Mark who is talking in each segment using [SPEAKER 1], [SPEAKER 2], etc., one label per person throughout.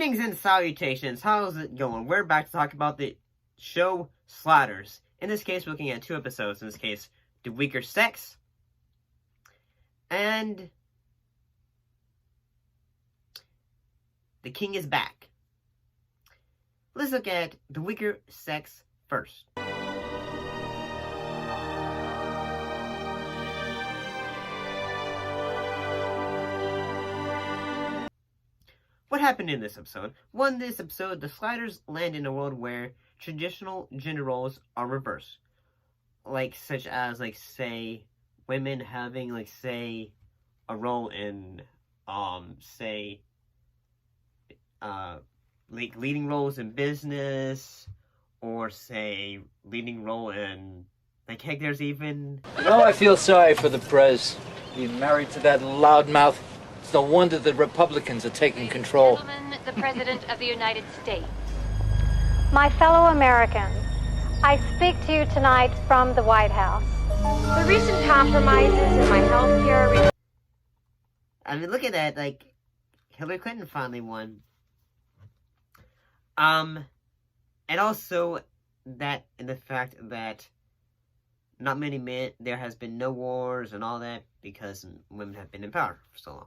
[SPEAKER 1] Greetings and salutations, how's it going? We're back to talk about the show Sliders. In this case, we're looking at 2 episodes. In this case, The Weaker Sex and The King is Back. Let's look at The Weaker Sex first. What happened in this episode? Well, in this episode, the Sliders land in a world where traditional gender roles are reversed. Such as, say, women having, say, a role in, leading roles in business, or, say, leading role in, heck, there's even...
[SPEAKER 2] You know, I feel sorry for the press. Being married to that loudmouth. It's no wonder the Republicans are taking control.
[SPEAKER 3] Gentlemen, the President of the United States.
[SPEAKER 4] My fellow Americans, I speak to you tonight from the White House.
[SPEAKER 3] The recent compromises in my health care...
[SPEAKER 1] I mean, look at that, Hillary Clinton finally won. And also that, and the fact that not many men, there has been no wars and all that, because women have been in power for so long.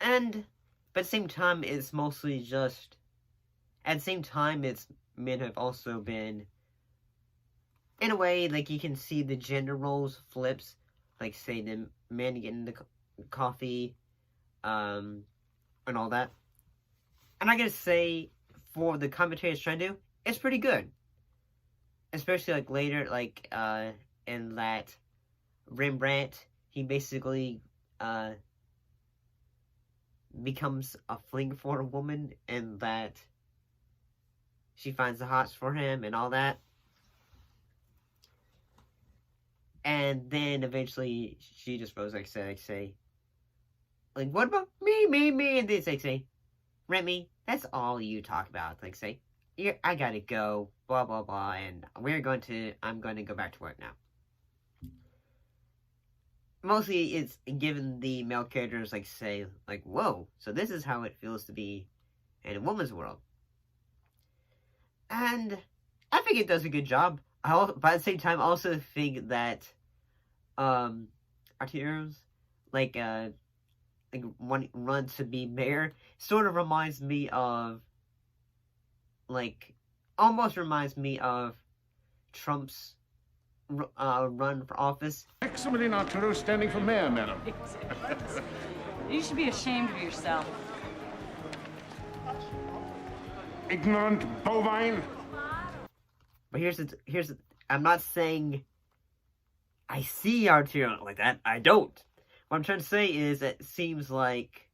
[SPEAKER 1] But at the same time, it's mostly just, at the same time, men have also been, in a way, you can see the gender roles flips, say, the men getting the coffee, and all that. And I gotta say, for the commentary it's trying to do, it's pretty good. Especially, later, in that Rembrandt, he basically, becomes a fling for a woman, and that she finds the hots for him and all that. And then eventually she just goes say, what about me? And they say, Remy, that's all you talk about. Say, I gotta go, blah, blah, blah, and I'm going to go back to work now. Mostly, it's given the male characters, whoa, so this is how it feels to be in a woman's world. And I think it does a good job. But at the same time, I also think that, our heroes, one run to be mayor, sort of reminds me of, almost reminds me of Trump's run for office.
[SPEAKER 5] Maximilian Arturo standing for mayor, madam.
[SPEAKER 6] You should be ashamed of yourself.
[SPEAKER 5] Ignorant bovine.
[SPEAKER 1] But here's I'm not saying I see Arturo like that. I don't. What I'm trying to say is it seems like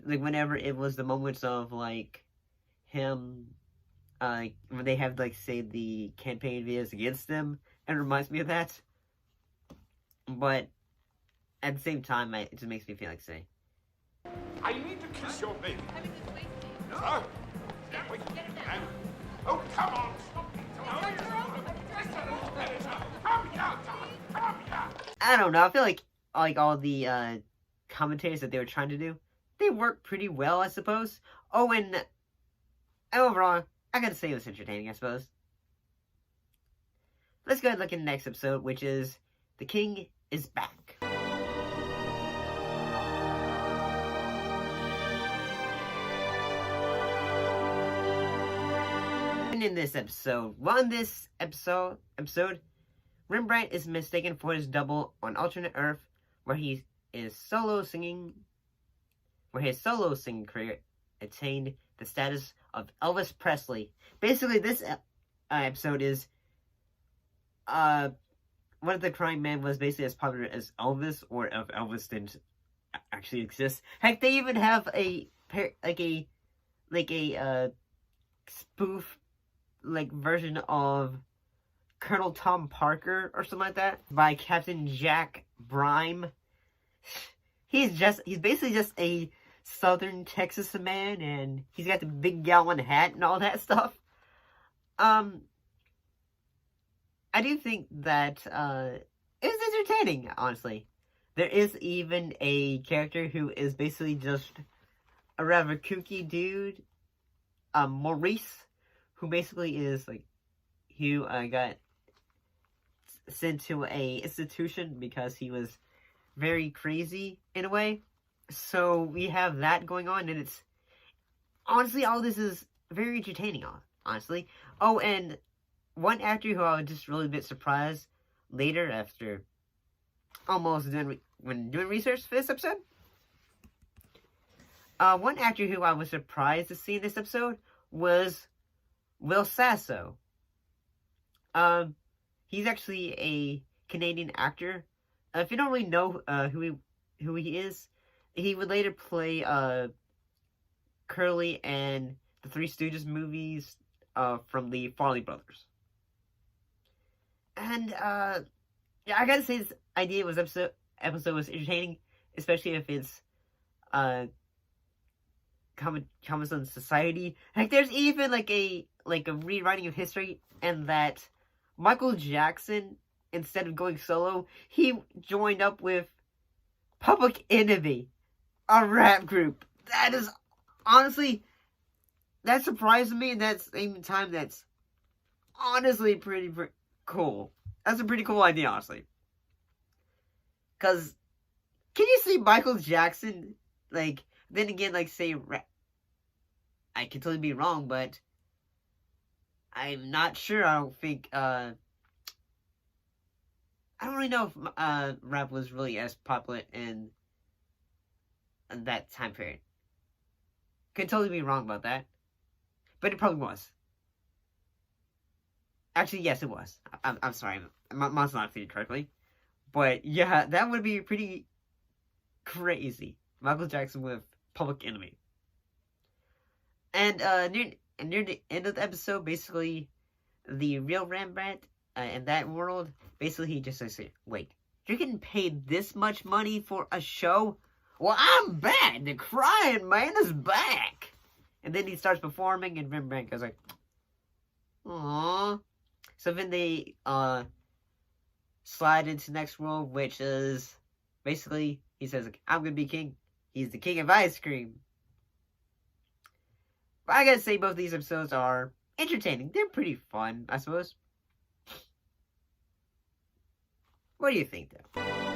[SPEAKER 1] whenever it was the moments of him, when they have say the campaign videos against them, it reminds me of that. But at the same time, it just makes me feel say.
[SPEAKER 5] I need to kiss your baby. Sir? Wait. Oh, come on. Come here.
[SPEAKER 1] I don't know. I feel like all the commentaries that they were trying to do, they work pretty well, I suppose. Oh, and overall, I gotta say it was entertaining, I suppose. Let's go ahead and look at the next episode, which is The King is Back. And in this episode, Rembrandt is mistaken for his double on alternate Earth, where his solo singing career attained the status of Elvis Presley. Basically, this episode is what if the crying man was basically as popular as Elvis, or if Elvis didn't actually exist. Heck, they even have a spoof version of Colonel Tom Parker or something like that by Captain Jack Brime. He's basically just a Southern Texas man, and he's got the big gallon hat and all that stuff. I do think that it was entertaining, honestly. There is even a character who is basically just a rather kooky dude Maurice, who basically is like, who got sent to a institution because he was very crazy in a way. So we have that going on, and it's honestly all this is very entertaining. Honestly, oh, and one actor who I was just really a bit surprised later after almost doing when doing research for this episode. One actor who I was surprised to see in this episode was Will Sasso. He's actually a Canadian actor. If you don't really know who he is, he would later play Curly and the Three Stooges movies from the Farley Brothers. And yeah, I gotta say this idea was episode was entertaining, especially if it's comments on society. Like there's even like a rewriting of history, and that Michael Jackson, instead of going solo, he joined up with Public Enemy, a rap group. That is honestly, that surprised me, and that's the same time that's honestly pretty cool. That's a pretty cool idea, honestly. Because can you see Michael Jackson, like, then again, like, say, I could totally be wrong, but I'm not sure. I don't think, I don't really know if rap was really as popular in that time period. Could totally be wrong about that. But it probably was. Actually, yes, it was. I'm sorry. Mine's not feeding correctly. But yeah, that would be pretty crazy. Michael Jackson with Public Enemy. And near the end of the episode, basically, the real Rembrandt in that world, basically he just says, wait, you're getting paid this much money for a show? Well, I'm back! The crying man is back! And then he starts performing, and Rembrandt goes like, aww. So then they slide into the next world, which is basically, he says, like, I'm gonna be king. He's the king of ice cream. But I gotta say, both these episodes are entertaining. They're pretty fun, I suppose. What do you think, though?